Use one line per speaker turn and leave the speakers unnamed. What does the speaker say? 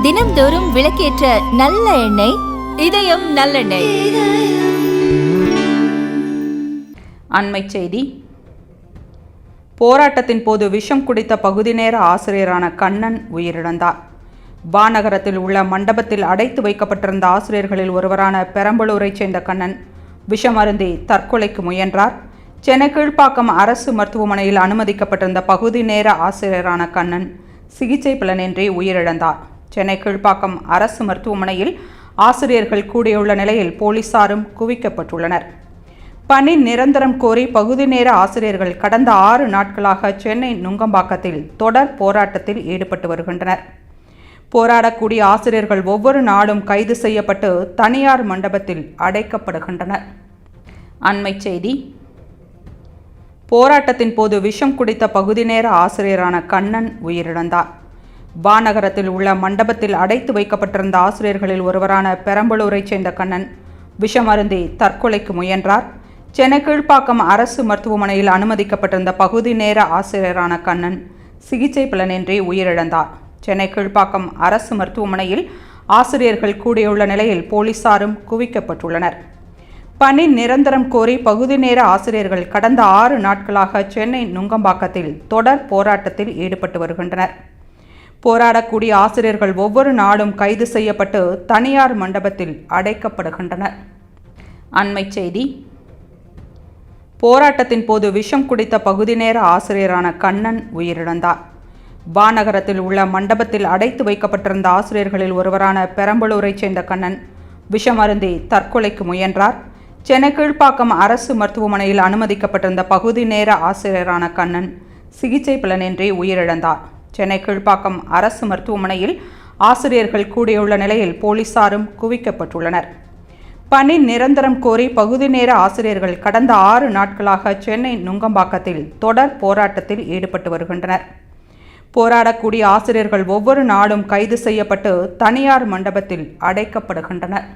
தினம்தோறும் விளக்கேற்ற நல்ல எண்ணெய் இதயம் நல்லெண்ணெய்.
அண்மை செய்தி. போராட்டத்தின் போது விஷம் குடித்த பகுதி நேர ஆசிரியரான கண்ணன் உயிரிழந்தார். வானகரத்தில் உள்ள மண்டபத்தில் அடைத்து வைக்கப்பட்டிருந்த ஆசிரியர்களில் ஒருவரான பெரம்பலூரைச் சேர்ந்த கண்ணன் விஷம் அருந்தி தற்கொலைக்கு முயன்றார். சென்னை கீழ்ப்பாக்கம் அரசு மருத்துவமனையில் அனுமதிக்கப்பட்டிருந்த பகுதி நேர ஆசிரியரான கண்ணன் சிகிச்சை பலனின்றி உயிரிழந்தார். சென்னை கீழ்ப்பாக்கம் அரசு மருத்துவமனையில் ஆசிரியர்கள் கூடியுள்ள நிலையில் போலீசாரும் குவிக்கப்பட்டுள்ளனர். பணி நிரந்தரம் கோரி பகுதி நேர ஆசிரியர்கள் கடந்த 6 நாட்களாக சென்னை நுங்கம்பாக்கத்தில் தொடர் போராட்டத்தில் ஈடுபட்டு வருகின்றனர். போராடக்கூடிய ஆசிரியர்கள் ஒவ்வொரு நாளும் கைது செய்யப்பட்டு தனியார் மண்டபத்தில் அடைக்கப்படுகின்றனர். அண்மை செய்தி. போராட்டத்தின் போது விஷம் குடித்த பகுதி நேர ஆசிரியரான கண்ணன் உயிரிழந்தார். வானகரத்தில் உள்ள மண்டபத்தில் அடைத்து வைக்கப்பட்டிருந்த ஆசிரியர்களில் ஒருவரான பெரம்பலூரைச் சேர்ந்த கண்ணன் விஷம் அருந்தி தற்கொலைக்கு முயன்றார். சென்னை கீழ்ப்பாக்கம் அரசு மருத்துவமனையில் அனுமதிக்கப்பட்டிருந்த பகுதி நேர ஆசிரியரான கண்ணன் சிகிச்சை பலனின்றி உயிரிழந்தார். சென்னை கீழ்ப்பாக்கம் அரசு மருத்துவமனையில் ஆசிரியர்கள் கூடியுள்ள நிலையில் போலீசாரும் குவிக்கப்பட்டுள்ளனர். பணி நிரந்தரம் கோரி பகுதி நேர ஆசிரியர்கள் கடந்த 6 நாட்களாக சென்னை நுங்கம்பாக்கத்தில் தொடர் போராட்டத்தில் ஈடுபட்டு வருகின்றனர். போராடக்கூடிய ஆசிரியர்கள் ஒவ்வொரு நாளும் கைது செய்யப்பட்டு தனியார் மண்டபத்தில் அடைக்கப்படுகின்றனர். அண்மை செய்தி. போராட்டத்தின் போது விஷம் குடித்த பகுதி நேர ஆசிரியரான கண்ணன் உயிரிழந்தார். வானகரத்தில் உள்ள மண்டபத்தில் அடைத்து வைக்கப்பட்டிருந்த ஆசிரியர்களில் ஒருவரான பெரம்பலூரைச் சேர்ந்த கண்ணன் விஷம் அருந்தி தற்கொலைக்கு முயன்றார். சென்னை கீழ்ப்பாக்கம் அரசு மருத்துவமனையில் அனுமதிக்கப்பட்டிருந்த பகுதி நேர ஆசிரியரான கண்ணன் சிகிச்சை பலனின்றி உயிரிழந்தார். அண்மை செய்தி. போராட்டத்தின் போது விஷம் குடித்த பகுதி நேர ஆசிரியரான கண்ணன் உயிரிழந்தார். வானகரத்தில் உள்ள மண்டபத்தில் அடைத்து வைக்கப்பட்டிருந்த ஆசிரியர்களில் ஒருவரான பெரம்பலூரைச் சேர்ந்த கண்ணன் விஷம் அருந்தி தற்கொலைக்கு முயன்றார். சென்னை கீழ்ப்பாக்கம் அரசு மருத்துவமனையில் அனுமதிக்கப்பட்டிருந்த பகுதி நேர ஆசிரியரான கண்ணன் சிகிச்சை பலனின்றி உயிரிழந்தார். சென்னை கீழ்ப்பாக்கம் அரசு மருத்துவமனையில் ஆசிரியர்கள் கூடியுள்ள நிலையில் போலீசாரும் குவிக்கப்பட்டுள்ளனர். பணி நிரந்தரம் கோரி பகுதி நேர ஆசிரியர்கள் கடந்த 6 நாட்களாக சென்னை நுங்கம்பாக்கத்தில் தொடர் போராட்டத்தில் ஈடுபட்டு வருகின்றனர். போராடக்கூடிய ஆசிரியர்கள் ஒவ்வொரு நாளும் கைது செய்யப்பட்டு தனியார் மண்டபத்தில் அடைக்கப்படுகின்றனர்.